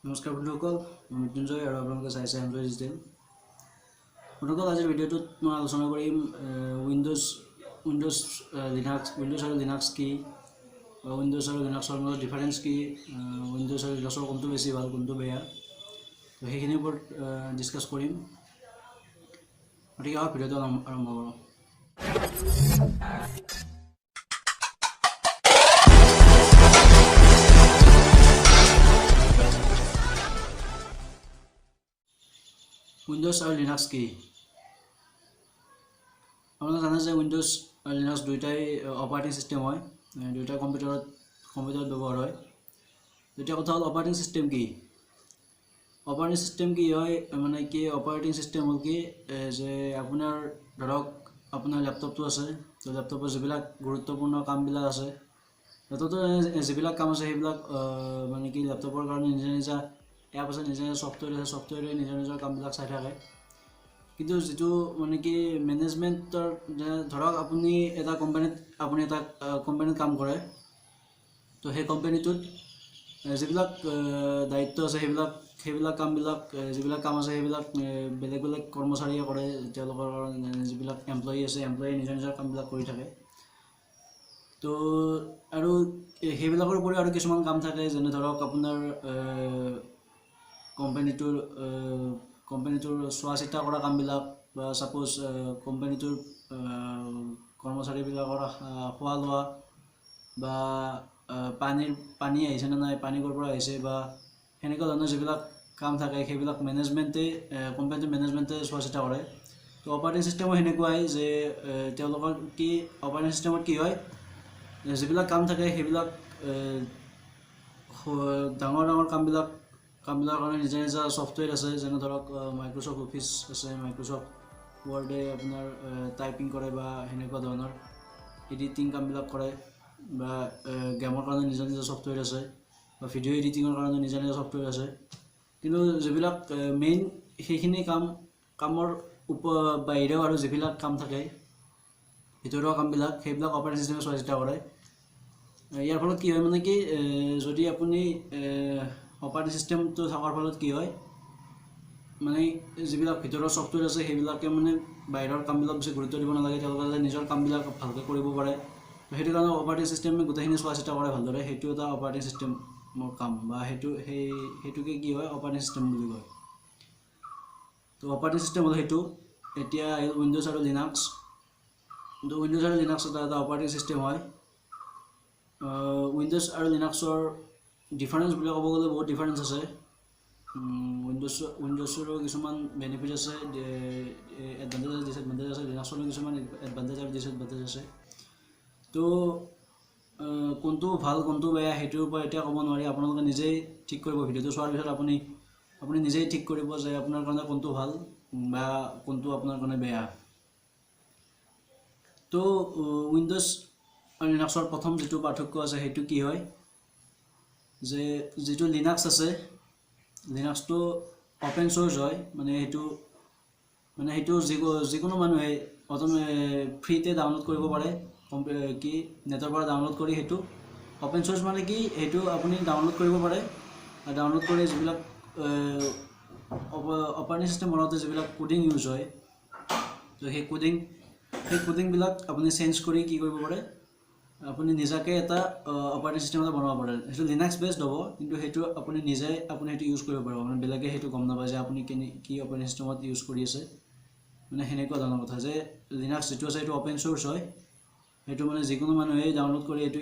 নমস্কাৰ বন্ধুসকল, মই মৃত্যুঞ্জয় আৰু আপোনালোকে চাইছে এমপ্লয় ডিজিটেল। বন্ধুসকল, আজিৰ ভিডিঅ'টোত মই আলোচনা কৰিম উইণ্ডোজ আৰু লিনাক্স কি, উইণ্ডোজ আৰু লিনাক্সৰ মাজত ডিফাৰেঞ্চ কি, উইণ্ডোজ আৰু লিনাক্সৰ কোনটো বেছি ভাল কোনটো বেয়া, তো সেইখিনিৰ ওপৰত ডিছকাছ কৰিম। গতিকে আহক ভিডিঅ'টো আৰম্ভ কৰোঁ। উইণ্ডোজ আৰু লিনাক্স কি? আপোনালোকে জানে যে উইণ্ডোজ আৰু লিনাক্স দুয়োটাই অপাৰেটিং ছিষ্টেম হয়, দুয়োটাই কম্পিউটাৰত ব্যৱহাৰ হয়। এতিয়া কথা হ'ল অপাৰেটিং ছিষ্টেম কি? অপাৰেটিং ছিষ্টেম কি হয় মানে কি? অপাৰেটিং ছিষ্টেম হ'ল কি যে আপোনাৰ ধৰক আপোনাৰ লেপটপটো আছে, তো লেপটপৰ যিবিলাক গুৰুত্বপূৰ্ণ কামবিলাক আছে, লেপটপৰ যিবিলাক কাম আছে সেইবিলাক মানে কি লেপটপৰ কাৰণে নিজা নিজা এপ আছে, নিজা নিজা ছফ্টৱেৰ আছে, ছফ্টৱেৰে নিজৰ নিজৰ কামবিলাক চাই থাকে। কিন্তু যিটো মানে কি মেনেজমেণ্টৰ, ধৰক আপুনি এটা কোম্পানীত কাম কৰে, তো সেই কোম্পানীটোত যিবিলাক দায়িত্ব আছে সেইবিলাক কামবিলাক যিবিলাক কাম আছে সেইবিলাক বেলেগ বেলেগ কৰ্মচাৰীয়ে কৰে। তেওঁলোকৰ যিবিলাক এমপ্লয়ী আছে, এমপ্লয়ীয়ে নিজৰ নিজৰ কামবিলাক কৰি থাকে। তো আৰু সেইবিলাকৰ উপৰিও আৰু কিছুমান কাম থাকে, যেনে ধৰক আপোনাৰ কোম্পানীটোৰ চোৱা চিতা কৰা কামবিলাক, বা ছাপ'জ কোম্পানীটোৰ কৰ্মচাৰীবিলাকৰ খোৱা লোৱা, বা পানী আহিছেনে নাই, পানী ক'ৰ পৰা আহিছে, বা সেনেকুৱা ধৰণৰ যিবিলাক কাম থাকে সেইবিলাক কোম্পানীটোৰ মেনেজমেণ্টে চোৱা চিতা কৰে। তো অপাৰেটিং ছিষ্টেমো সেনেকুৱাই যে তেওঁলোকৰ অপাৰেটিং ছিষ্টেমত কি হয়, যিবিলাক কাম থাকে সেইবিলাক ডাঙৰ ডাঙৰ কামবিলাকৰ কাৰণে নিজা নিজা ছফ্টৱেৰ আছে, যেনে ধৰক মাইক্ৰ'ছফ্ট অফিচ আছে, মাইক্ৰ'ছফ্ট ৱৰ্ডে আপোনাৰ টাইপিং কৰে, বা সেনেকুৱা ধৰণৰ এডিটিং কামবিলাক কৰে, বা গেমৰ কাৰণে নিজা নিজা ছফ্টৱেৰ আছে, বা ভিডিঅ' এডিটিঙৰ কাৰণে নিজা নিজা ছফ্টৱেৰ আছে। কিন্তু যিবিলাক মেইন সেইখিনি কামৰ বাহিৰেও আৰু যিবিলাক কাম থাকে ভিতৰুৱা কামবিলাক, সেইবিলাক অপাৰেটিং ছিষ্টেমে চোৱা চিতা কৰে। ইয়াৰ ফলত কি হয় মানে কি, যদি আপুনি অপাৰেটিং ছিষ্টেমটো থকাৰ ফলত কি হয় মানে যিবিলাক ভিতৰৰ ছফ্টৱেৰ আছে সেইবিলাকে মানে বাহিৰৰ কামবিলাক বেছি গুৰুত্ব দিব নালাগে, তেওঁলোকে নিজৰ কামবিলাক ভালকৈ কৰিব পাৰে। সেইটো কাৰণে অপাৰেটিং ছিষ্টেমে গোটেইখিনি চোৱা চিতা কৰে ভালদৰে। সেইটো এটা অপাৰেটিং ছিষ্টেমৰ কাম, বা সেইটোকে কি হয় অপাৰেটিং ছিষ্টেম বুলি কয়। তো অপাৰেটিং ছিষ্টেম হ'ল সেইটো। এতিয়া উইণ্ডোজ আৰু লিনাক্স। কিন্তু উইণ্ডোজ আৰু লিনাক্স এটা অপাৰেটিং ছিষ্টেম হয়। উইণ্ডোজ আৰু লিনাক্সৰ ডিফাৰেঞ্চ বুলি ক'ব গ'লে বহুত ডিফাৰেঞ্চ আছে। উইণ্ডোজৰো কিছুমান বেনিফিট আছে, এডভান্টেজ আৰু ডিছএডভান্টেজ আছে। লিনাক্সৰো কিছুমান এডভান্টেজ আৰু ডিছএডভান্টেজ আছে। তো কোনটো ভাল কোনটো বেয়া সেইটোৰ ওপৰত এতিয়া ক'ব নোৱাৰি, আপোনালোকে নিজেই ঠিক কৰিব। ভিডিঅ'টো চোৱাৰ পিছত আপুনি নিজেই ঠিক কৰিব যে আপোনাৰ কাৰণে কোনটো ভাল বা কোনটো আপোনাৰ কাৰণে বেয়া। তো উইণ্ডোজ আৰু লিনাক্সৰ প্ৰথম যিটো পাৰ্থক্য আছে সেইটো কি হয়, যে যিটো লিনাক্স আছে, লিনাক্সটো অ'পেন চ'ৰ্চ হয়। মানে সেইটো যিকোনো মানুহে ফ্ৰীতে ডাউনলোড কৰিব পাৰে, নেটৰ পৰা ডাউনলোড কৰি। সেইটো অ'পেন চ'ৰ্চ মানে কি, সেইটো আপুনি ডাউনলোড কৰিব পাৰে। ডাউনলোড কৰি যিবিলাক অপাৰেটিং ছিষ্টেম বনাওঁতে যিবিলাক কোডিং ইউজ হয়, তো সেই কোডিংবিলাক আপুনি চেঞ্জ কৰি কি কৰিব পাৰে, আপুনি নিজাকৈ এটা অপাৰেটিং ছিষ্টেম এটা বনাব পাৰে। সেইটো লিনাক্স বেছড হ'ব, কিন্তু সেইটো আপুনি সেইটো ইউজ কৰিব পাৰিব। মানে বেলেগে সেইটো গম নাপায় যে আপুনি কি অপাৰেটিং ছিষ্টেমত ইউজ কৰি আছে। মানে সেনেকুৱা ধৰণৰ কথা যে লিনাক্স যিটো আছে সেইটো অ'পেন চ'ৰ্চ হয়। সেইটো মানে যিকোনো মানুহেই ডাউনলোড কৰি এইটো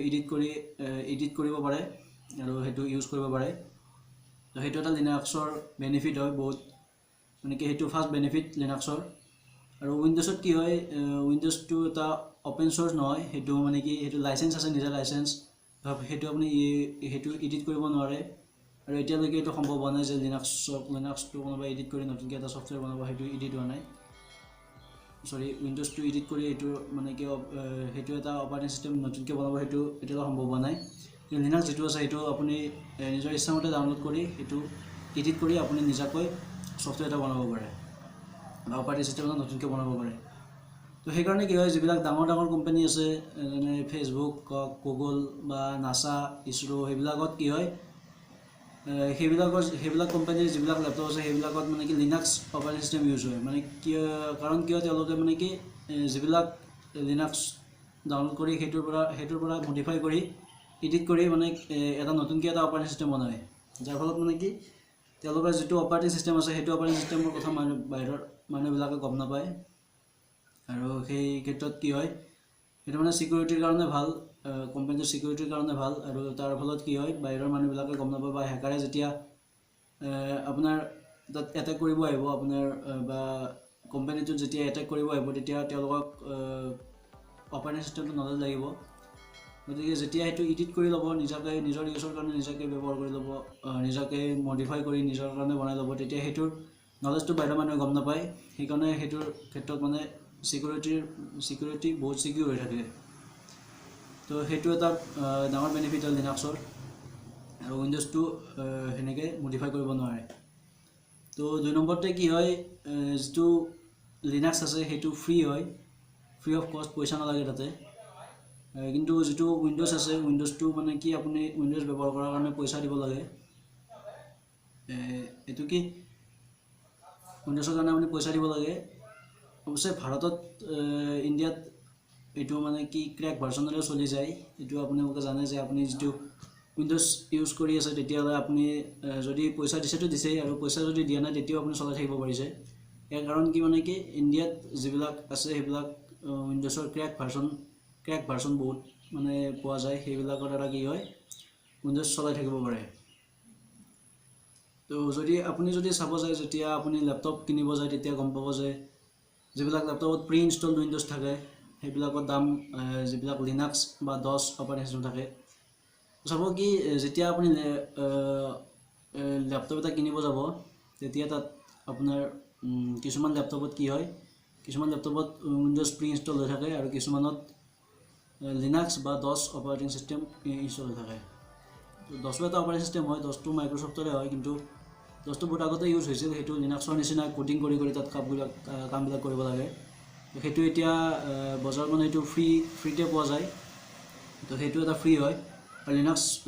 এডিট কৰিব পাৰে আৰু সেইটো ইউজ কৰিব পাৰে। তো সেইটো এটা লিনাক্সৰ বেনিফিট হয় বহুত, মানে কি সেইটো ফাৰ্ষ্ট বেনিফিট লিনাক্সৰ। আৰু উইণ্ডোজত কি হয়, উইণ্ডোজটো এটা অ'পেন চ'ৰ্চ নহয়, সেইটো মানে কি সেইটো লাইচেঞ্চ আছে, নিজা লাইচেঞ্চ। সেইটো আপুনি সেইটো এডিট কৰিব নোৱাৰে। আৰু এতিয়ালৈকে এইটো সম্ভৱ হোৱা নাই যে লিনাক্সটো কোনোবাই এডিট কৰি নতুনকৈ এটা ছফ্টৱেৰ বনাব, সেইটো এডিট হোৱা নাই। উইণ্ডোজটো এডিট কৰি এইটো মানে কি সেইটো এটা অপাৰেটিং ছিষ্টেম নতুনকৈ বনাব, সেইটো এতিয়ালৈ সম্ভৱ হোৱা নাই। কিন্তু লিনাক্স যিটো আছে সেইটো আপুনি নিজৰ ইচ্ছামতে ডাউনলোড কৰি সেইটো এডিট কৰি আপুনি নিজাকৈ ছফ্টৱেৰ এটা বনাব পাৰে, বা অপাৰেটিং ছিষ্টেম এটা নতুনকৈ বনাব পাৰে। তো সেইকাৰণে কি হয়, যিবিলাক ডাঙৰ ডাঙৰ কোম্পানী আছে, যেনে ফেচবুক হওক, গুগল বা নাছা, ইছৰ', সেইবিলাকত কি হয়, সেইবিলাক কোম্পানীৰ যিবিলাক লেপটপ আছে সেইবিলাকত মানে কি লিনাক্স অপাৰেটিং চিষ্টেম ইউজ হয় মানে কাৰণ কিয় তেওঁলোকে মানে কি যিবিলাক লিনাক্স ডাউনলোড কৰি সেইটোৰ পৰা মডিফাই কৰি এডিট কৰি মানে এটা নতুনকৈ এটা অপাৰেটিং চিষ্টেম বনায় যাৰ ফলত মানে কি তেওঁলোকৰ যিটো অপাৰেটিং চিষ্টেম আছে সেইটো অপাৰেটিং চিষ্টেমৰ কথা বাহিৰৰ মানুহবিলাকে গম নাপায় আৰু সেই ক্ষেত্ৰত কি হয় সেইটো মানে চিকিউৰিটিৰ কাৰণে ভাল কোম্পানীটোৰ চিকিউৰিটিৰ কাৰণে ভাল আৰু তাৰ ফলত কি হয় বাহিৰৰ মানুহবিলাকে গম নাপায় বা হেকাৰে যেতিয়া আপোনাৰ তাত এটেক কৰিব আহিব আপোনাৰ বা কোম্পানীটোত যেতিয়া এটেক কৰিব আহিব তেতিয়া তেওঁলোকক অপাৰেটিং চিষ্টেমটো নলেজ লাগিব গতিকে যেতিয়া সেইটো এডিট কৰি ল'ব নিজাকৈ নিজৰ ইউজৰ কাৰণে নিজাকৈ ব্যৱহাৰ কৰি ল'ব নিজাকৈ মডিফাই কৰি নিজৰ কাৰণে বনাই ল'ব তেতিয়া সেইটোৰ নলেজটো বাহিৰৰ মানুহে গম নাপায় সেইকাৰণে সেইটোৰ ক্ষেত্ৰত মানে চিকিউৰিটি বহুত চিকিউৰ হৈ থাকে তো সেইটো এটা ডাঙৰ বেনিফিট হয় লিনাক্সৰ আৰু উইণ্ড'জটো সেনেকৈ মডিফাই কৰিব নোৱাৰে তো 2 নম্বৰতে কি হয় যিটো লিনাক্স আছে সেইটো ফ্ৰী হয় ফ্ৰী অফ কষ্ট পইচা নালাগে তাতে কিন্তু যিটো উইণ্ড'জ আছে উইণ্ড'জটো মানে কি আপুনি উইণ্ড'জ ব্যৱহাৰ কৰাৰ কাৰণে পইচা দিব লাগে এইটো কি উইণ্ড'জৰ কাৰণে আপুনি পইচা দিব লাগে অৱশ্যে ভাৰতত ইণ্ডিয়াত এইটো মানে কি ক্ৰেক ভাৰ্চনেৰে চলি যায় এইটো আপোনালোকে জানে যে আপুনি যিটো উইণ্ড'জ ইউজ কৰি আছে তেতিয়াহ'লে আপুনি যদি পইচা দিছেতো দিছেই আৰু পইচা যদি দিয়া নাই তেতিয়াও আপুনি চলাই থাকিব পাৰিছে ইয়াৰ কাৰণ কি মানে কি ইণ্ডিয়াত যিবিলাক আছে সেইবিলাক উইণ্ড'জৰ ক্ৰেক ভাৰ্চন বহুত মানে পোৱা যায় সেইবিলাকৰ দ্বাৰা কি হয় উইণ্ড'জ চলাই থাকিব পাৰে তো আপুনি যদি চাব যায় যেতিয়া আপুনি লেপটপ কিনিব যায় তেতিয়া গম পাব যে যিবিলাক লেপটপত প্ৰি ইনষ্টলড উইণ্ড'জ থাকে সেইবিলাকৰ দাম যিবিলাক লিনাক্স বা ডছ অপাৰেটিং চিষ্টেম থাকে চাব কি যেতিয়া আপুনি লেপটপ এটা কিনিব যাব তেতিয়া তাত আপোনাৰ কিছুমান লেপটপত কি হয় কিছুমান লেপটপত উইণ্ড'জ প্ৰি ইনষ্টল হৈ থাকে আৰু কিছুমানত লিনাক্স বা ডছ অপাৰেটিং চিষ্টেম ইনষ্টল হৈ থাকে ডছটো এটা অপাৰেটিং চিষ্টেম হয় ডছটো মাইক্ৰ'ছফ্টৰে হয় কিন্তু ডছটো বহুত আগতে ইউজ হৈছিল সেইটো লিনাক্সৰ নিচিনা কোডিং কৰি তাত কামবিলাক কৰিব লাগে সেইটো এতিয়া বজাৰত মানে এইটো ফ্ৰীতে পোৱা যায় তো সেইটো এটা ফ্ৰী হয় আৰু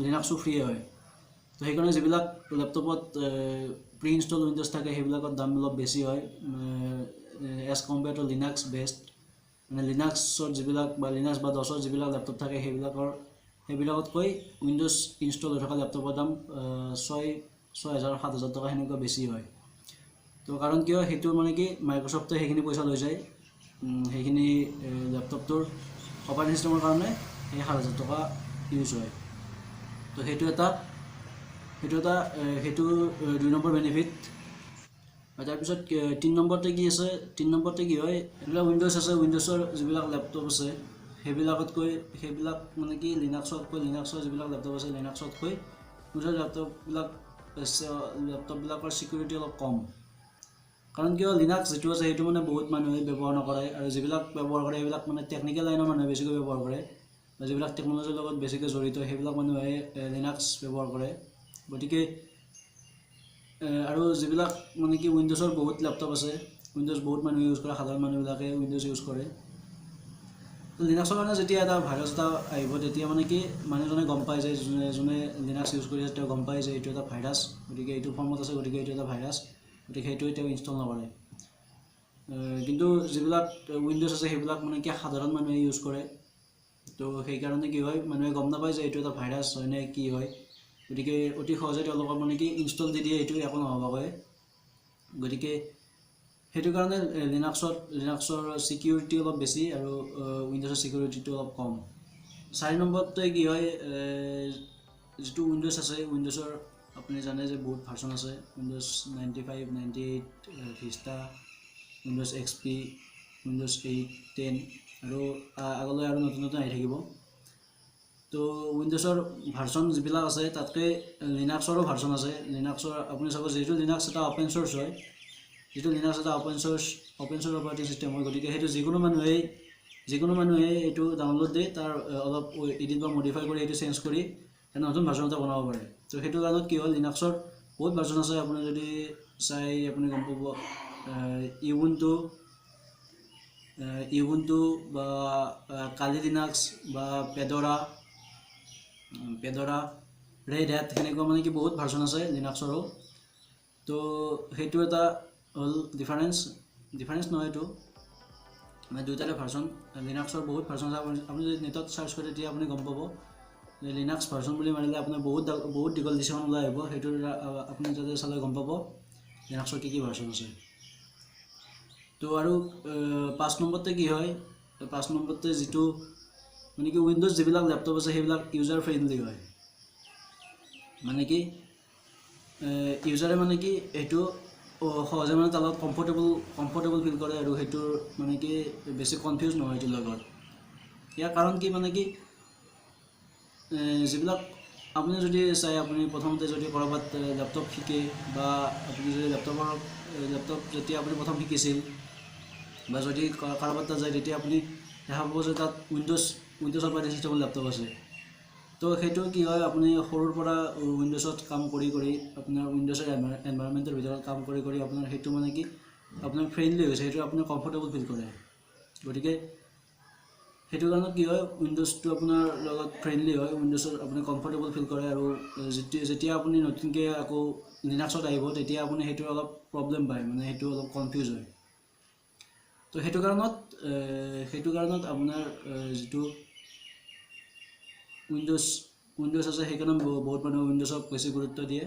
লিনাক্সো ফ্ৰী হয় তো সেইকাৰণে যিবিলাক লেপটপত প্ৰি ইনষ্টল উইণ্ড'জ থাকে সেইবিলাকৰ দাম অলপ বেছি হয় as compare to Linux best মানে লিনাক্সৰ যিবিলাক বা লিনাক্স বা ডছৰ যিবিলাক লেপটপ থাকে সেইবিলাকতকৈ উইণ্ড'জ ইনষ্টল হৈ থকা লেপটপৰ দাম 6,000-7,000 টকা সেনেকুৱা বেছি হয় তো কাৰণ কিয় সেইটো মানে কি মাইক্ৰ'ছফ্টে সেইখিনি পইচা লৈ যায় সেইখিনি লেপটপটোৰ অপাৰেটিং চিষ্টেমৰ কাৰণে সেই 7,000 টকা ইউজ হয় তো সেইটো 2 নম্বৰ বেনিফিট আৰু তাৰপিছত 3 নম্বৰতে কি আছে 3 নম্বৰতে কি হয় এইবিলাক উইণ্ড'জ আছে উইণ্ড'জৰ যিবিলাক লেপটপ আছে সেইবিলাক মানে কি লিনাক্সৰ যিবিলাক লেপটপ আছে লিনাক্সতকৈ উইণ্ড'জৰ লেপটপবিলাকৰ চিকিউৰিটি অলপ কম কাৰণ কিয় লিনাক্স যিটো আছে সেইটো মানে বহুত মানুহে ব্যৱহাৰ নকৰে আৰু যিবিলাক ব্যৱহাৰ কৰে সেইবিলাক মানে টেকনিকেল লাইনৰ মানুহে বেছিকৈ ব্যৱহাৰ কৰে বা যিবিলাক টেকন'লজিৰ লগত বেছিকৈ জড়িত সেইবিলাক মানুহে লিনাক্স ব্যৱহাৰ কৰে গতিকে আৰু যিবিলাক মানে কি উইণ্ড'জৰ বহুত লেপটপ আছে উইণ্ড'জ বহুত মানুহে ইউজ কৰে সাধাৰণ মানুহবিলাকে উইণ্ড'জ ইউজ কৰে লিনাক্সৰ কাৰণে যেতিয়া এটা ভাইৰাছ এটা আহিব তেতিয়া মানে কি মানুহজনে গম পায় যে যোনে লিনাক্স ইউজ কৰি আছে তেওঁ গম পায় যে এইটো এটা ভাইৰাছ গতিকে এইটো ফৰ্মত আছে গতিকে এইটো এটা ভাইৰাছ গতিকে সেইটো তেওঁ ইনষ্টল নকৰে কিন্তু যিবিলাক উইণ্ড'জ আছে সেইবিলাক মানে কি সাধাৰণ মানুহে ইউজ কৰে তো সেইকাৰণে কি হয় মানুহে গম নাপায় যে এইটো এটা ভাইৰাছ হয়নে কি হয় গতিকে অতি সহজে তেওঁলোকৰ মানে কি ইনষ্টল দি দিয়ে এইটো একো নহ'বগৈ গতিকে সেইটো কাৰণে লিনাক্সৰ চিকিউৰিটি অলপ বেছি আৰু উইণ্ড'জৰ চিকিউৰিটিটো অলপ কম 4 নম্বৰতে কি হয় যিটো উইণ্ড'জ আছে উইণ্ড'জৰ আপুনি জানে যে বহুত ভাৰ্চন আছে windows 95, 98 vista windows XP windows 8, 10 আৰু আগলৈ আৰু নতুন আহি থাকিব তো উইণ্ড'জৰ ভাৰ্চন যিবিলাক আছে তাতকৈ লিনাক্সৰো ভাৰ্চন আছে লিনাক্সৰ আপুনি চাব যিটো লিনাক্স এটা অ'পেন চ'ৰ্চ হয় লিনাক্স এটা অ'পেন চ'ৰ্চ অপাৰেটিং চিষ্টেম হয় গতিকে সেইটো যিকোনো মানুহে এইটো ডাউনলোড দি তাৰ অলপ এডিট বা মডিফাই কৰি এইটো চেঞ্জ কৰি এটা নতুন ভাৰ্চন এটা বনাব পাৰে তো সেইটো কাৰণত কি হ'ল লিনাক্সৰ বহুত ভাৰ্চন আছে আপুনি যদি চাই আপুনি গম পাব ইউবুণ্টু বা কালি লিনাক্স বা পেডৰা ৰেড হেট সেনেকুৱা মানে কি বহুত ভাৰ্চন আছে লিনাক্সৰো তো সেইটো এটা হ'ল ডিফাৰেঞ্চ নহয় এইটো মানে দুইটাৰে ভাৰ্চন লিনাক্সৰ বহুত ভাৰ্চন আছে আপুনি যদি নেটত চাৰ্চ কৰে তেতিয়া আপুনি গম পাব যে লিনাক্স ভাৰ্চন বুলি মাৰিলে আপোনাৰ বহুত দীঘল লিষ্টখন ওলাই আহিব সেইটোৰ আপুনি যাতে চালে গম পাব লিনাক্সৰ কি ভাৰ্চন আছে তো আৰু 5 নম্বৰতে কি হয় 5 নম্বৰতে যিটো মানে কি উইণ্ডোজ যিবিলাক লেপটপ আছে সেইবিলাক ইউজাৰ ফ্ৰেণ্ডলি হয় মানে কি ইউজাৰে মানে কি এইটো সহজে মানে তাৰ লগত কমফৰ্টেবল ফিল কৰে আৰু সেইটোৰ মানে কি বেছি কনফিউজ নহয় এইটোৰ লগত ইয়াৰ কাৰণ কি মানে কি যিবিলাক আপুনি যদি চাই আপুনি প্ৰথমতে যদি ক'ৰবাত লেপটপ শিকে বা আপুনি যদি লেপটপ যেতিয়া আপুনি প্ৰথম শিকিছিল বা যদি কাৰোবাত তাত যায় তেতিয়া আপুনি দেখা পাব যে তাত উইণ্ডোজ অপাৰেটিং চিষ্টেমৰ লেপটপ আছে তো সেইটো কি হয় আপুনি সৰুৰ পৰা উইণ্ডোজত কাম কৰি আপোনাৰ উইণ্ডোজৰ এনভাইৰনমেণ্টৰ ভিতৰত কাম কৰি আপোনাৰ সেইটো মানে কি আপোনাৰ ফ্ৰেণ্ডলি হৈছে সেইটো আপুনি কমফৰ্টেবল ফিল কৰে গতিকে সেইটো কাৰণত কি হয় উইণ্ডোজটো আপোনাৰ লগত ফ্ৰেণ্ডলি হয় উইণ্ডোজত আপুনি কমফৰ্টেবল ফিল কৰে আৰু যেতিয়া আপুনি নতুনকৈ আকৌ লিনাক্সত আহিব তেতিয়া আপুনি সেইটো অলপ প্ৰব্লেম পায় মানে সেইটো অলপ কনফিউজ হয় তো সেইটো কাৰণত আপোনাৰ যিটো উইণ্ডোজ আছে সেইকাৰণে বহুত মানুহে উইণ্ডোজক বেছি গুৰুত্ব দিয়ে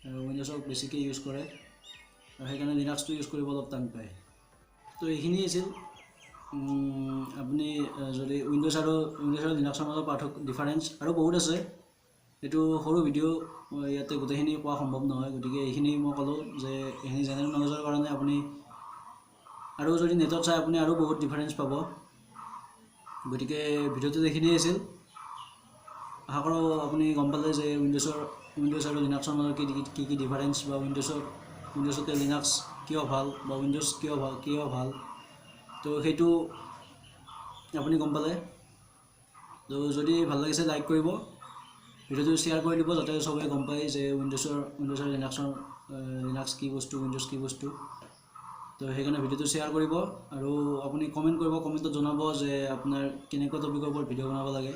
আৰু উইণ্ডোজক বেছিকৈ ইউজ কৰে আৰু সেইকাৰণে লিনাক্সটো ইউজ কৰিব অলপ টান পায় তো এইখিনি আছিল আপুনি যদি উইণ্ডোজ আৰু লিনাক্সৰ মাজত ডিফাৰেঞ্চ আৰু বহুত আছে এইটো সৰু ভিডিঅ' ইয়াতে গোটেইখিনি কোৱা সম্ভৱ নহয় গতিকে এইখিনি মই ক'লোঁ যে এইখিনি জেনেৰেল নলেজৰ কাৰণে আপুনি আৰু যদি নেটত চাই আপুনি আৰু বহুত ডিফাৰেঞ্চ পাব গতিকে ভিডিঅ'টোত এইখিনিয়ে আছিল আশা কৰোঁ আপুনি গম পালে যে উইণ্ডোজ আৰু লিনাক্সৰ মাজত কি ডিফাৰেঞ্চ বা উইণ্ডোজতে লিনাক্স কিয় ভাল বা উইণ্ডোজ কিয় ভাল তো সেইটো আপুনি গম পালে তো যদি ভাল লাগিছে লাইক কৰিব ভিডিঅ'টো শ্বেয়াৰ কৰি দিব যাতে সবেই গম পায় যে উইণ্ডোজ আৰু লিনাক্স কি বস্তু উইণ্ডোজ কি বস্তু তো সেইকাৰণে ভিডিঅ'টো শ্বেয়াৰ কৰিব আৰু আপুনি কমেণ্ট কৰিব কমেণ্টত জনাব যে আপোনাৰ কেনেকুৱা টপিকৰ ওপৰত ভিডিঅ' বনাব লাগে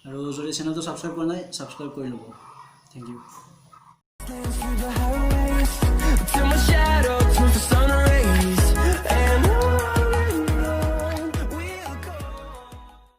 আৰু যদি চেনেলটো ছাবস্ক্ৰাইব কৰা নাই ছাবস্ক্ৰাইব কৰি ল'ব থেংক ইউ